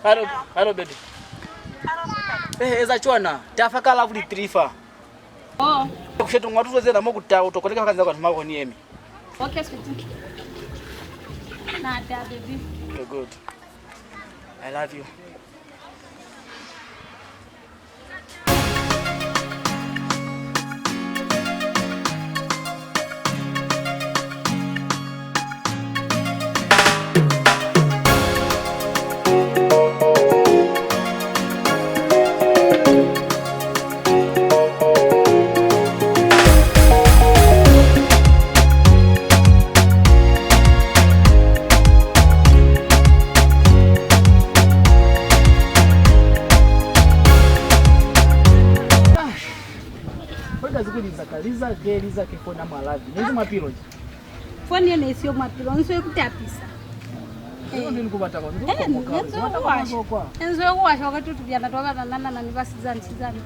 Hello baby. Eza chwana, tafaka lovely trifa. Kushetu ngwatu zera mokuta utokoleka kazi kwa tumako ni emi. Okay, sweetie. Nada, baby. Okay, good. I love you. Liza ke fona malavi. Nezi mapilo. Foni ene sio mapilo, nso kutapisa. Ndio nikubata kwa. Enzo washa wakati tubyana toka nana na nivasizani sizani.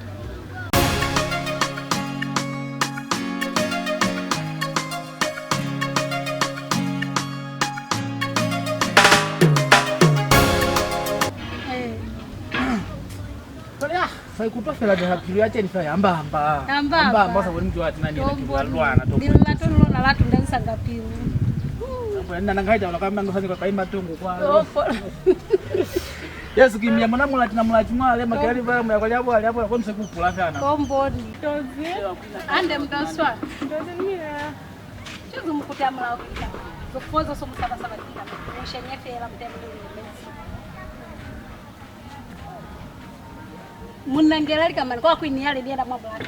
Sai kutofela de hakili acha nifanye amba sababu mtu watu nani anakibalwana to. Ndio latono na latu ndanza ngapi. Hapo nenda ngaita wala kama ngofanya kwa kaima tongo kwa. Yesu kimya mwana mulati na mulati mwale makali vale mwa kwa jabu ali hapo kwa msekupula sana. Komboni. Tozi. Ande mtaswa. Tozi mira. Chuzo mkutia mla ukita. Zofoza somo saba kila. Mshenyefe la mtendo ni. Munangelali kama kwa kwini yale nienda mabwana.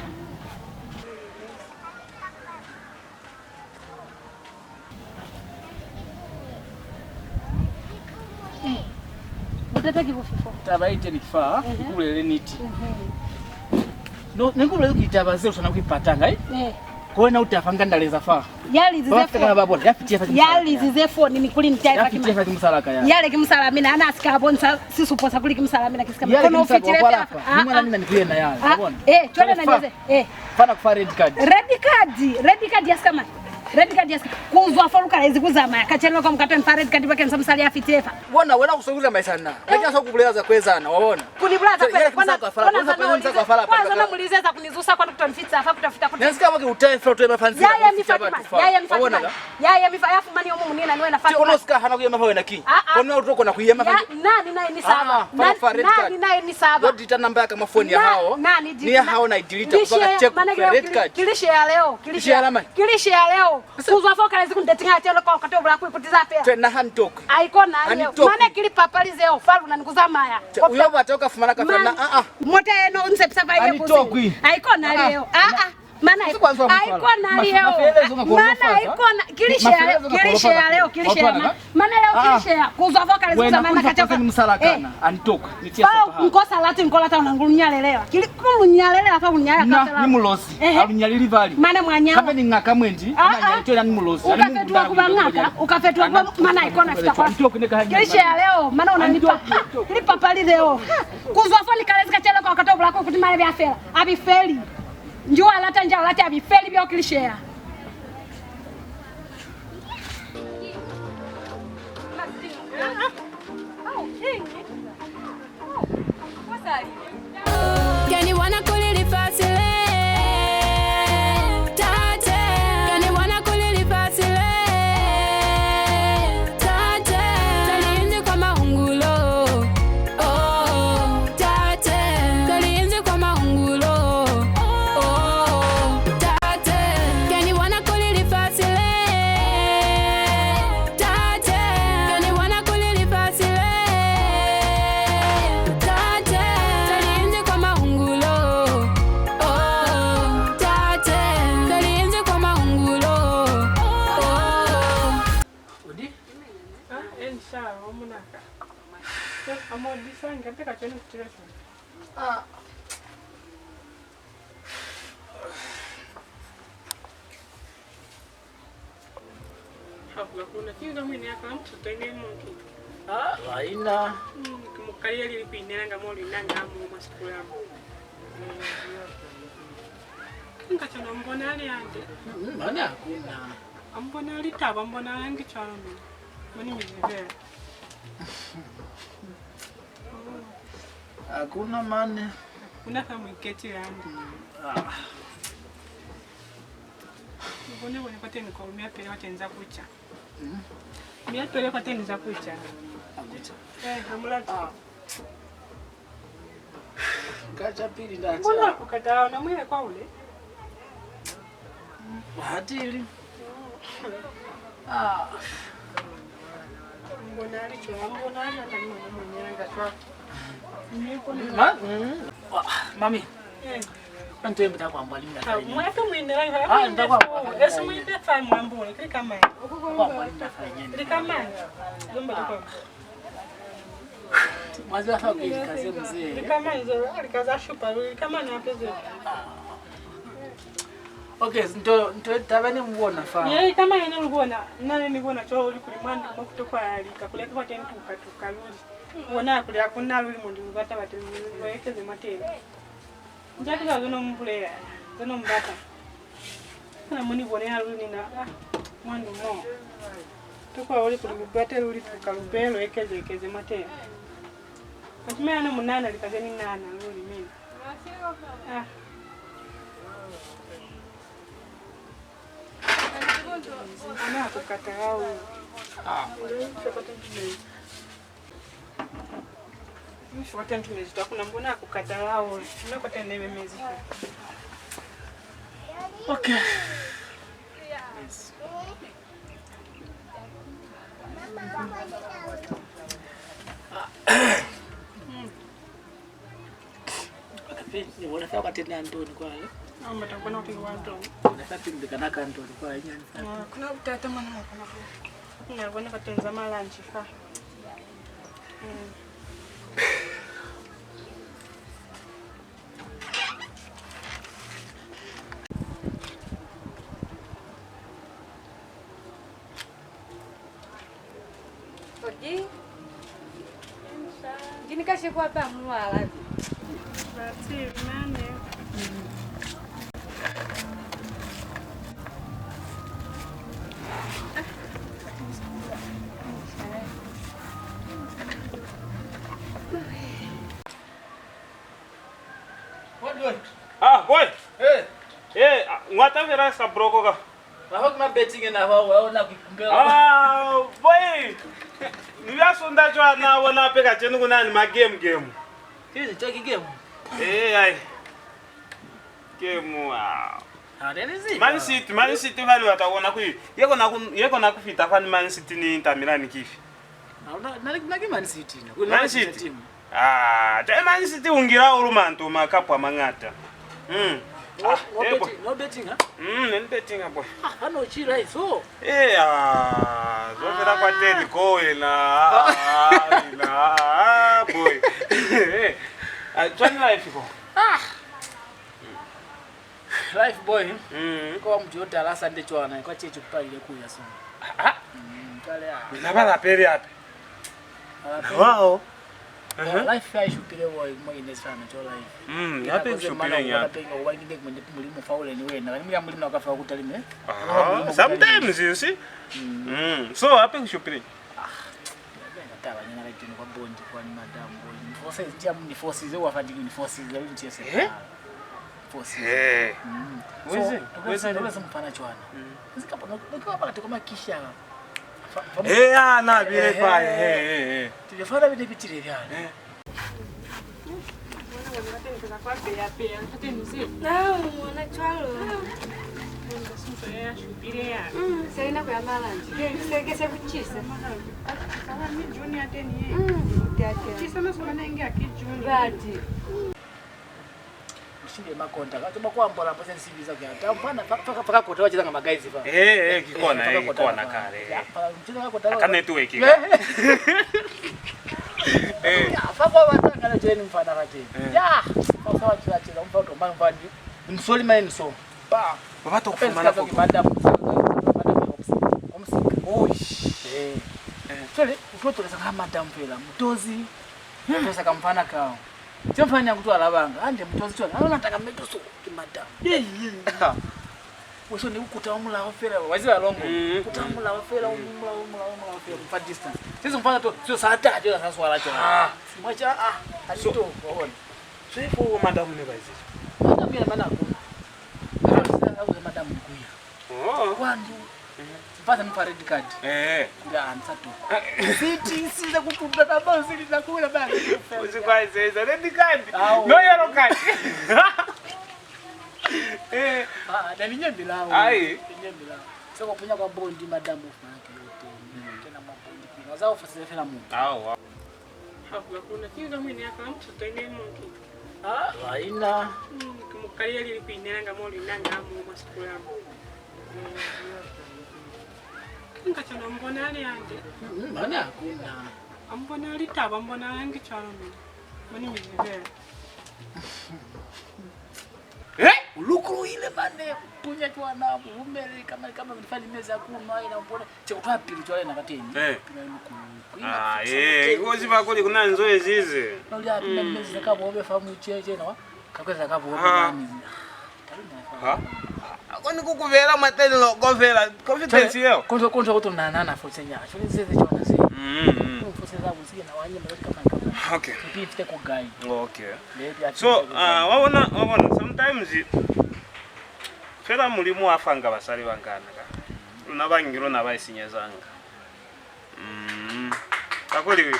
Utataki kufifo. Tabaite nikifaa kulele niti. No ngikule ukitabaze usana kuipatanga Kwa na utafanga ndaleza faa. Yali zizefo. Babo yafitia fa. Yali zizefo ni mikuli nitaifa kima. Yafitia fa kimsalaka ya. Yale kimsala mina ana asikabonsa sisuposa kuli kimsala mina kisika. Kono ufitile fa. Mwana nina nikule na yale. Unaona? Twende na nize. Fana kufa red card. Red card yasikama. Red card yasikama. Kuzwa faruka hizi kuzama. Kachelo kwa mkatoni fa red card wake msamsali yafitia fa. Bona wena kusogeza maisha na. Lakini sasa kubuleza kwezana waona. Kunibulaza kwezana. Kwanza na mulizeza kunizusa kwa kutonfitsa fa kutafita kwa. Nasikia wake utaifra tu mafanzia. Yaya mifa yafu mani omu munina niwe nafanya. Tio noska hana kuyema fa wena ki. Kono utoko na kuyema fa. Nani naye ni saba. Nani naye ni saba. Ndio dita namba yake mafoni ya hao. Ni hao na delete mpaka check red card. Kilishe ya leo. Kilishe ya leo. Kuzwa foka lezi kundetinga telo kwa katobla kuiputiza fela. Tena hantok. Aikona leo. Maana kilipapalize yo faru na nikuzama ya. Uyo batoka fumana ka fena Mote eno unsepsa ba yepo. Aikona leo. Mana aikona leo. Mana aikona kilishe ya leo. Mana leo kilishe ya. Kuzwa foka lezi kuzama na kachoka. Ni msalakana. Anitoka. Nitia sapa. Mkosa lati nkolata unangulunyalelewa. Kilikulunyalela fa kunyala ka fela. Ni mulosi. Alunyalili vali. Mana mwanyama. Kama ni ngaka mwendi, ama nyalitola ni mulosi. Ukafetua kubangaka, ukafetua kwa mana aikona fita kwa. Kilishe ya leo, mana unanipa. Kilipapali leo. Kuzwa foni kalezi kachela kwa katobla kwa kutimale bya fela. Abi feli. Njua lata njao lata abi feli bya kilishare. Can you wanna call it fast? Amor, design kan peka chenu kucheza. Hapo kuna kitu mimi akam tutenge monkey. Haina. Kumkalia lilipinena ngamo linanga mu masiku yangu. Ngachana mbona ali ande. Mbona hakuna. Ambona ali taba mbona angi chana mimi. Mani mzivera. Hakuna mane. Kuna kama iketi yangu. Mbona unapata nikwambia pele watenza kucha. Mimi pele watenza kucha. Akucha. Hamulati. Kacha pili ndacha. Mbona kukataa na mwile kwa ule? Hatili. Mbona hata ni mwenyewe ngatwa. Mami. Ndio mtakwa mwalimu na. Mwafu mwendera hivi. Nitakuwa. Esa mwendera fa mwambo, klika mai. Kwa mwalimu nafanya. Klika mai. Ndomba kwa. Mwanzo afa kazi mzee. Klika mai zo, alikaza shupa, kama na pesa. Okay, ndio tabani muona fa. Yeye kama yeye ulikuona, nani nilikuona cho uli kulimanda makutoka alika kuleka kwa tena tukaluli. Uona kule hakuna luli mundi ngata bate wekeze matela. Njaki za zono mpulea, zono mbata. Kana muni bone ya luli na mwandu mo. Tukwa uli kulibate luli tukalubelo wekeze matela. Katumia na munana likaze ni nana luli mimi. Ana kukataa huyo. Mfuata ntumezi takuna mbona kukataa huyo. Tunakote neme mezi. Okay. Yes. Ni wala fa katenda Antoni kwale. Amba takuna utingo Antoni. Na pimbe kanaka Antoni kwa nyani. Kuna utata mana kana. Ina bwana katenza malanchi fa. Oji. Gini kashe kwa ba mwala. Basi nane. Boy. Ngwata vera sa broko ka. Hapo kuna betting na wao na kukumbea. Boy. Niya sonda jwa na wana peka chenu kuna ni game. Hizi cheki game. Ai. Game Man City vale wataona kui. Yeko na kufita fani Man City ni Inter Milan kifi. Na Man City. Man City. Man City ungira urumanto makapwa mangata. No betting, ha? No betting, boy. Hano chira hizo. Zofera kwa teli ko boy. Twani life ko. Life boy. Kwa mtu yote alasa ndicho ana kwa checho kupale kuya sana. Kale ya. Nabala peri hapa. Wow. Life ya shukile mwe sana cho life. Yape shukile nya. Napenga ubangide kumende mulimo faule ni wewe. Na mimi mulimo akafa kutalime. Sometimes you see. So yape shukile. Nataka nyana lakini kwa bondi kwa ni madam boy. Forces jam ni forces au afadili ni forces za mchese. Forces. Weze ndio mpana chwana. Zikapo ndio hapa kama kisha. Na vile pale. Tulifanya vile vitile vyale. Mbona wanataka kwa pea. Hata mzee. Mwana chwalo. Ndio sio ya shubiri ya. Saina kwa malanchi. Sekese kuchisa. Kama mimi junior tena yeye. Chisa na sema naingia kijuni. Bati. Shinde makonta. Kama kwa mbola hapo sasa CV zake hata mpana paka kota wacha kama guys hapa. Kikona kale. Mchezo wako tayari. Kana network. Afako wataka na jeni mfana kati. Sasa wacha mfano mbaya mbaya. Msoli mimi so. Watu kufumana kwa madam. Sole ukoto kama madam pela mtozi. Pesa kamfana kao. Chofanya kutoa labanga ande mtozi tu. Anaona nataka mtozo kimadam. Wewe ni ukutamula wafela wazira longo. Ukutamula wafela umula wafela kwa distance. Sisi mpaka tu sio saa 3 ndio sasa swala cho. Mwacha alito waone. Sio madam ne baizi. Hata mimi maana hakuna. Au madam mkuya. Kwanza mpaka mpare card. Ndio ansato. Siti za kukupa kama sisi za kula bana. Usikwaze za red card. No yellow card. Na ninyembe lao. Ninyembe lao. Sasa kuponya kwa bondi madam ufanye yote. Tena mabondi. Wazao fasile fela Mungu. Hapo kuna kinga mimi akamtu tene mungu. Haina. Kumukalia ili kuinanga moli nanga mu masiku yangu. Kinga chana mbona ali ande. Maana hakuna. Ambona ali taba mbona angi chana mimi. Mani mizivera. Ulukuru ile mane punya tu anapo umele kama mfanye meza kunwa ina mbona chekutwa pili tu na kateni. Ngozi bakuli kuna nzoe zizi. Ndio ya meza kama obe famu cheche na kakweza kama obe nani. Kwani kukuvela mateni lo govela confidence yao. Konzo kuto na fosenya. Chole zizi chona zi. Fosenya za muziki na wanyama kama. Okay. Kipite ku guy. Okay. So, wabona sometimes fela mulimu afanga basali bangana ka. Unabangiro nabayisinyezanga. Kakoli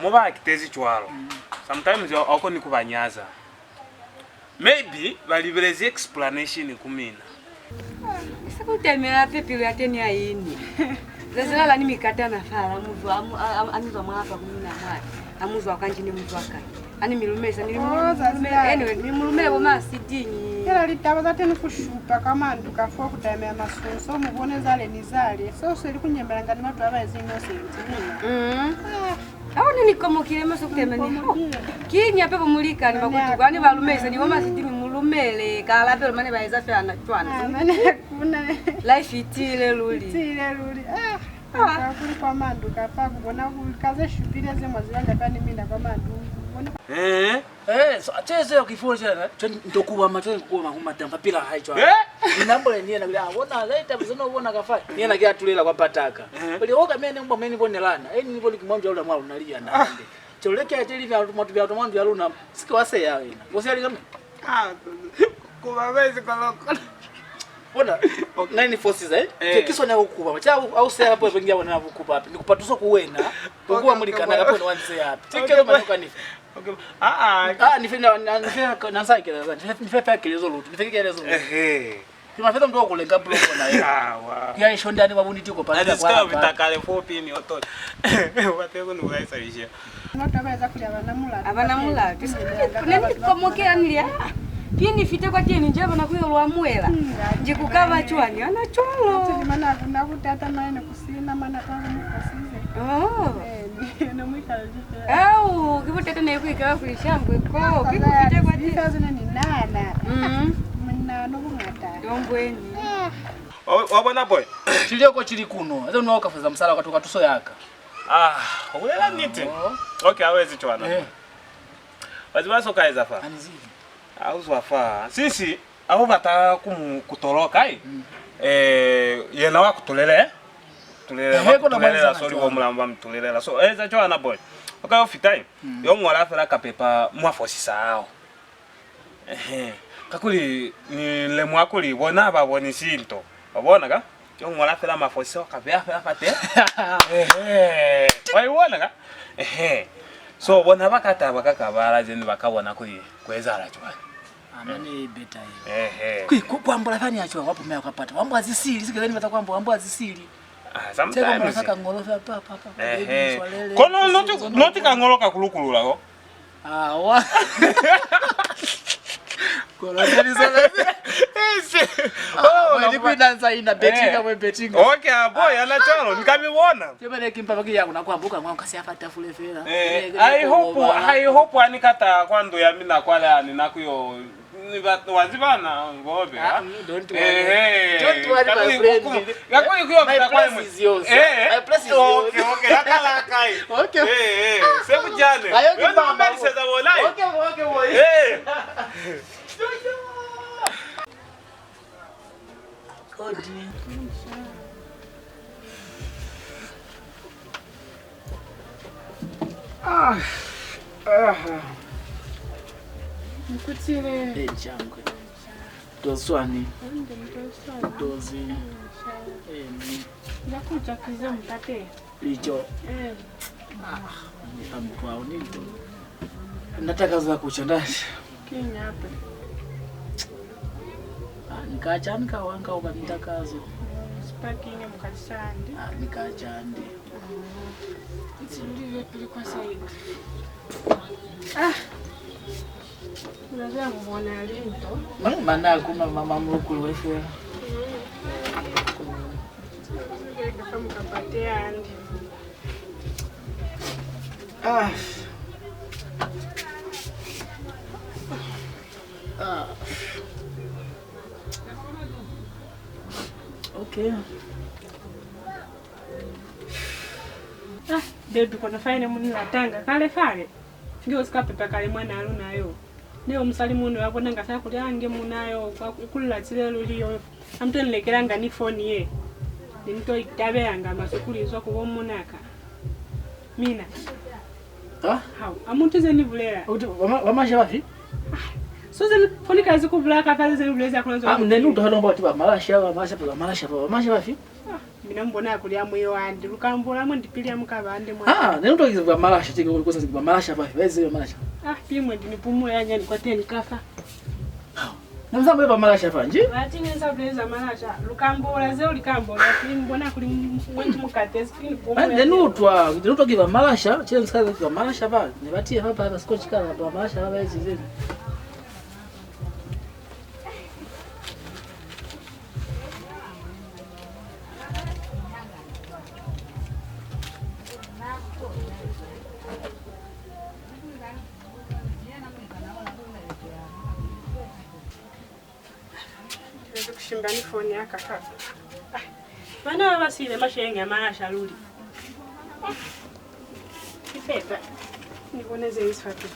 muba akitezi chwalo. Sometimes ako ni kubanyaza. Maybe balibelezi explanation kumina. Sikutemela pepilo yateni ayini. Zazilala ni mikata na fala muvu anizwa mwapa kumina mwa. Amuzwa kanjini mtu akani. Ani milumesa anyway nimulumele boma sidinyi. Kera litabaza tena kushupa kama nduka fo kutemela masoso mubone zale nizale. So iri kunyembera ngani matu abazi innocent. Aone nikomokile maso kutemeni. Kinya pepo mulika ni bakutu kwani balumesa ni boma sidinyi mulumele kala pelo mane baeza fe anatwana. Mane kuna life itile luli. Kuri kwa manduka pa kubona kaze shupire ze mwazilanga kandi minda kwa manduka. So acheze ukifuza ndokuwa macho kuwa mahuma tamba pila haicho. Ninambole niena bila wona later bizono wona kafa. Niena kia tulela kwa pataka. Bali oka mene mbwa mene bonelana. Eni nipo likimwambia ule mwalo unalia ndande. Choleke ateli vya moto vya automando ya luna. Siki wase ya wena. Wose ali kama. Kubawezi koloko. Bona nani forces Kiso na ukuba. Cha au se hapo pengia wana ukuba hapo. Nikupatuso kuwena. Pokuwa mulikana hapo ni wanse hapo. Tikelo manuka ni. Okay. Nifenda nansai kile nifepa kile zolo nifike lezo. Kimafeta mtu okulenga block na yeye. Ya ishondani babuni tiko pale kwa. Ndio vitakale 4 pin yoto. Wateko ni uraisalisha. Moto abeza kulia banamula. Abanamula. Kuneni komokea nilia. Pini fite kwa tieni njaba na kuyo lwamwela. Njikukava chwani ana cholo. Tuli mana kuna kutata maana kusina mana kama mkosize. Na mwikala jipe. Au kibutete na kuikawa kulishambwe ko. Kibutete kwa tieni. Sasa ni nana. Mna no ngata. Dombweni. Wabona boy. Chilioko chili kuno. Azo nwa kafuza msala katoka tuso yaka. Ulela niti. Okay, hawezi chwana. Wazibaso kaeza fa. Anizidi. Auzwafa. Sisi abo bata kutoroka yena wa kutulele. Tulela sorry wo mulamba mtulela. So eza chwana boy. Okay, off time. Yo ngwala fela kapepa mwafosi sao. Kakuli ni le mwakuli bona baboni sinto. Babona ka? Yo ngwala fela mafosi kapea fela fate. Wai wona ka? So bona bakata bakakabara zeni bakabona kuli kwezala chwana. Amani beta hiyo. Kwambula fani yacho wapo mea ukapata. Wambo azisili sikizani batakwamba wambo azisili. Sometimes nataka ngolofa papa. Kono noti kangoloka kulukulula ko. Wa. Kono ndani sana. Wewe dansa ina betting we betting. Okay, boy anachalo nikamibona. Chebane kimpa yangu nakwambuka mwangu kasi afata fule fela. I hope anikata kwando ya mina kwala ninakuyo wazibana ngobe. Don't worry my friend. Yakoi kuyo mtakwa mwe. My place is yours. Okay, akala kai. Okay. Sebu jane. Wewe ndo mbali sasa bolai. Okay boy. Odi. Mkutile. Changwe. Doswani. Dozi. Nakuja kizo mkate. Licho. Amkwa unito. Nataka za kuchandashi. Kinya hapa. Nikacha nikawanga ukanitakazo. Sipaki nye mkasandi. Nikachandi. Ndio tulikuwa saidi. Unajua mbona linto? Maana kuna mama mkulu wewe. Kama kapatia andi. Okay. Baby kuna faine muni latanga kale fale. Ndio sikapepa kale mwana alunayo. Ndio msalimu ndo wabona ngasa kuli ange munayo kulula tilelo liyo. Amtonlekeranga ni phone ye. Nimto itabe yanga masukulizwa kuwo munaka. Mina. How? Amunteze ni bulera. Wamasha wapi? So zeni phone kazi kubulaka pale zeni buleza kunazo. Nenu utaona ati malasha wapi? Mina mbona kuli amwe wandi lukambula mwe ndipilia mukabande mwa. Nenu utakiza malasha tike ulikosa ziba malasha wapi? Wezi malasha. Pimwe ndinipumule yanya nikwate nikafa. Namza mwe malasha fanje? Ati nyenza buleza malasha lukambula ze ulikambola kuli mbona kuli mwenji mukate skini pumule. Nenu utakiza malasha chile msikaza kwa malasha pale. Nibatie hapa scotch kala kwa malasha hapa hizi zeni. Shimbani phone yaka kaka. Bana basile mashenga malasha luli. Ifeta. Niboneze isfatu.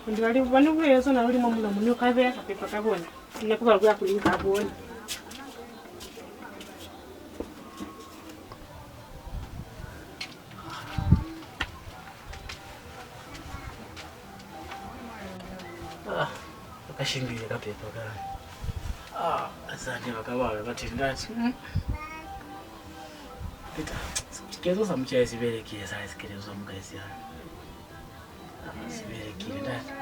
Ndiwali bwana bwezo na luli mumula munyo kabe akapepa kabona. Ninakuba kwa kulinka abona. Akashingiye kapepa kana. Asante bakabale bati ngati. Pita. Sikezo samchaya siberekile sai sikezo mkaisi yani. Siberekile ndati.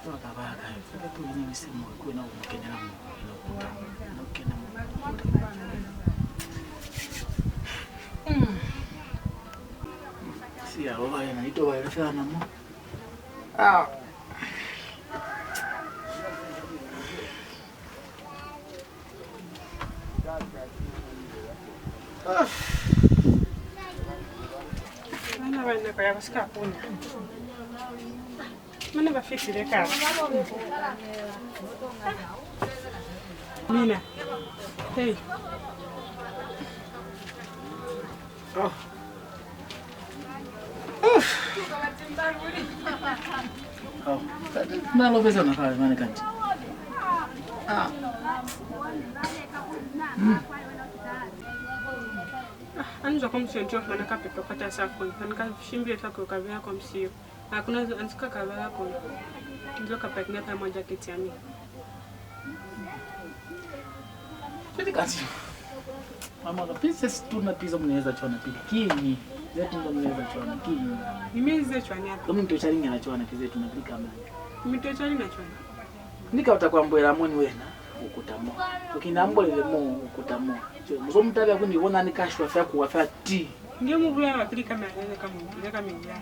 Bakabaka tu ni misimu kwa na ukenya na ukenya. Sia roba yana ito wale sana mo. Mana bana kwa basika pona. Mana bafisile kaka. Mina. Hey. Nalo pesa na kale mane kanti. Anza kumsaidia maana kapepa kata sako. Nikashimbia tako kavya kwa msio. Hakuna anzika kavya yako. Ndio kapatana pamoja kiti yami. Piti kanti. Mama na pesa tuna pizza mnaweza chona pili. Kini. Zetu ndo mnaweza chona kini. Nimeze chwani yako. Kama mtu chalinga anachona kizetu tunapika mali. Mito chwani na chwani. Nika utakwambwera mwini wena ukutamo. Ukinambolele mo ukutamo. Muzo mtabya kundi wona nikashwa fya kuwafya ti. Ndio mubula wakili kama yale kama mingya.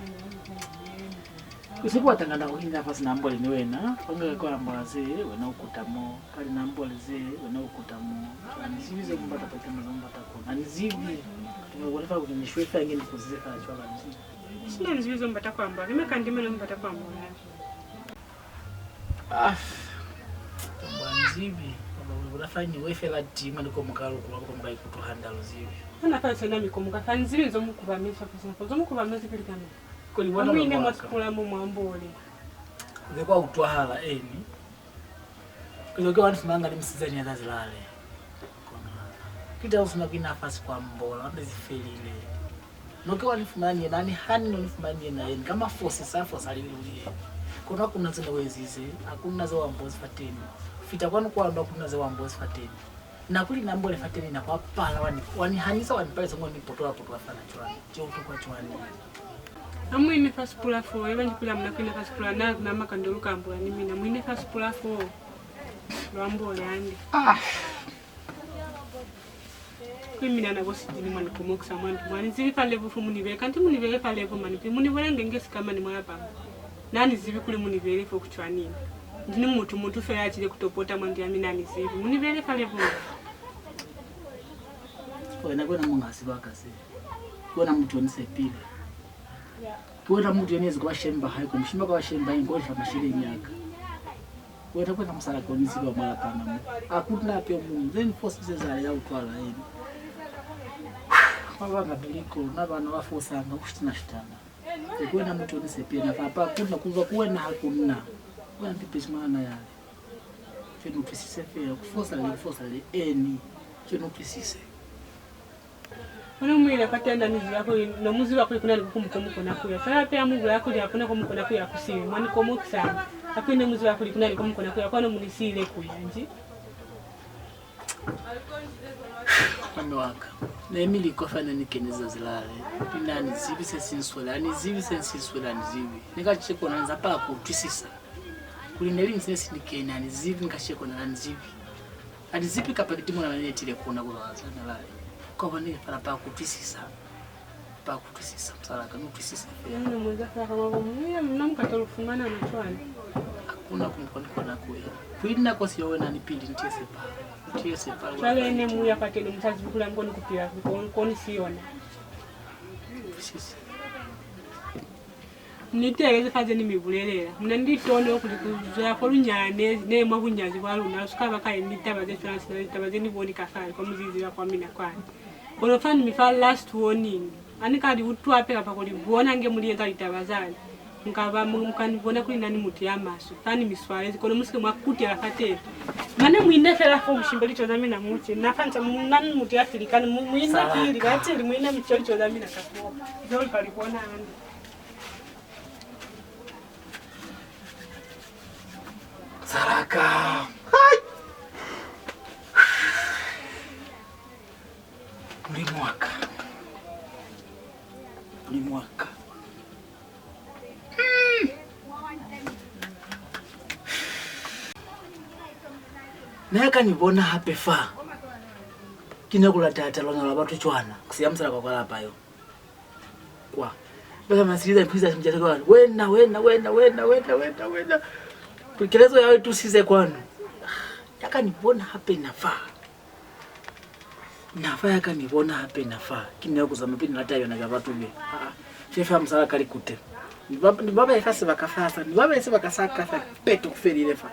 Kusiku watangana kukinga pasi nambole ni wena. Panga kwa mbaze wena ukutamo. Kali nambole ze wena ukutamo. Anizibize kumbata pake mzambata kwa. Anizibi. Tumewalefa kunishwe fya ngeni kuzeka chwa kanzi. Sina nzibizo mbata kwa mba. Nimekandima na mbata kwa mba. Mbanzibi. Unafanya wefe la timu ndiko mukalo kulako mkai kutuhanda lozibi. Ana fa sana mikomuka fanzibi zo mukubamisha pesa. Zo mukubamisha kili kama. Koli wana mwine mwasikula mu mwambole. Ngekwa utwahala eni. Kulikuwa watu manga nimsizani hata zilale. Kita usuna kina nafasi kwa mbola, wanda zifelile. Nokiwa nifumanie nani hani nifumanie na yeni kama force safo salilulie. Kuna zina wezize, hakuna za wambozi fateni. Fita kwanu kwa ndo kuna za wambozi fateni. Na kuli na mbole fateni na kwa pala wani hanisa wani pale songo ni potoa fana chwani. Chofu kwa chwani. Amwine fasipula fo, iba njikula mnakwine fasipula na makandoluka ambola nimi na mwine fasipula fo. Lwambola andi. Kwimina na bosi jini mani kumokisa mwani zivi pa levo fu munivele kanti munivele pa levo mani pi munivele ngengesi kama ni mwaya pamba nani zivi kuli munivele fo kuchwanini ndini mutu fe ya chile kutopota mwangi ya mina ni zivi munivele pa levo na munga siwaka si kuona mtu wanise pili kuona mtu wanise kwa shemba haiko mshimba kwa shemba ingo fa mashire nyaka kuona msala kwa nisi kwa mwala pana hakuna pia mungu then force za ya utwala yini Wanga biliko nabana bafosanga kushtina shitana. Kuona mtu onisepia na papa kuna kuva kuona hakuna. Kuna pipisi maana yale. Chenu kisise fea kufosa le eni. Chenu kisise. Wana mwile patenda nizi yako na muzi wako kuna likumbuko na kuya. Sasa pia mungu yako ya kuna kumbuko na kuya kusini. Mwani komo sana. Hakuna muzi wako kuna likumbuko na kuya kwa munisile kuya nji. Waka. Na Emily kofana nikeneza zilale. Pina ni zivi sensinswela, ni zivi sensinswela ni zivi. Nikacheko na nzapa kutwisisa. Kulineli sensi nikena ni zivi nikacheko na nzivi. Adi zipi kapakitimu na nene tile kuona kuzawaza na lale. Kwa wane para pa kutwisisa. Pa kutwisisa msalaka nutwisisa. Yana mwezaka kama mwiya mnamkata rufungana na chwani. Hakuna kumkoniko na kuya. Kuina kwa siyo na nipindi ntiese pa. Chale ene muya patele mtazi bukula mkoni kupira mkoni siona. Nitereze faze ni mibulelela. Mnanditone okulikuzoya kolunyane ne mwakunyazi waluna sukaba kai nitabaze chance na nitabaze ni boni kafari kwa muzizi wa kwa mina kwani. Kono fani mifa last warning. Anika di utu apeka pakoli buona nge mulienza itabazali. Mkaba mkanibona kuli nani muti ya maso. Fani miswalezi kono musike mwakuti ya fatete. Mane mwine fela fo mshimbali choza mina muti. Nafanta nani muti ya filikani mwine kili gatili mwine mcholi choza mina kapo. Zoli palikuona andi. Saraka. Hai. Ulimwaka. Naka nibona hapefa. Kina kula tata lona la watu chwana. Kusiamsala kwa kwala payo. Kwa. Baka masiriza mpiza mjata kwa. Wena. Kukilezo yawe tu size kwanu. Yaka nibona hape nafa. Nafa yaka nibona hape nafa. Kina kuzama pini latayo na gabatu be. Shefa msala kali kute. Ni baba yafasi bakafasa. Ni baba yafasi bakasaka peto kufeli lefa.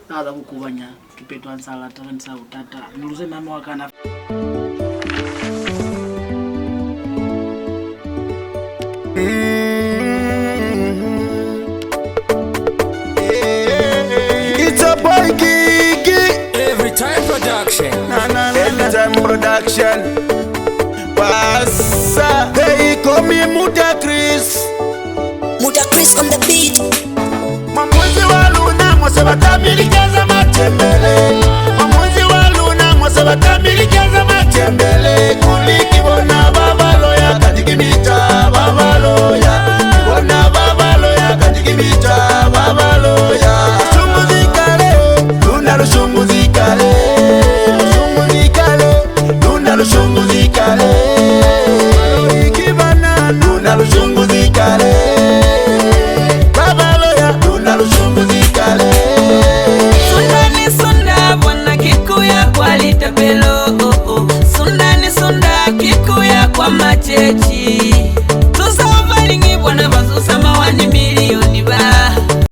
Nada kukubanya kipeto ansala tansa utata niluze mama wakana It's a boy Gigi Every time production Every time production Passa They call me Muda Chris on the beat Mamuzi waluna mwasabatamilikiaza matembele Mamuzi waluna mwasabatamilikiaza matembele Kulikibona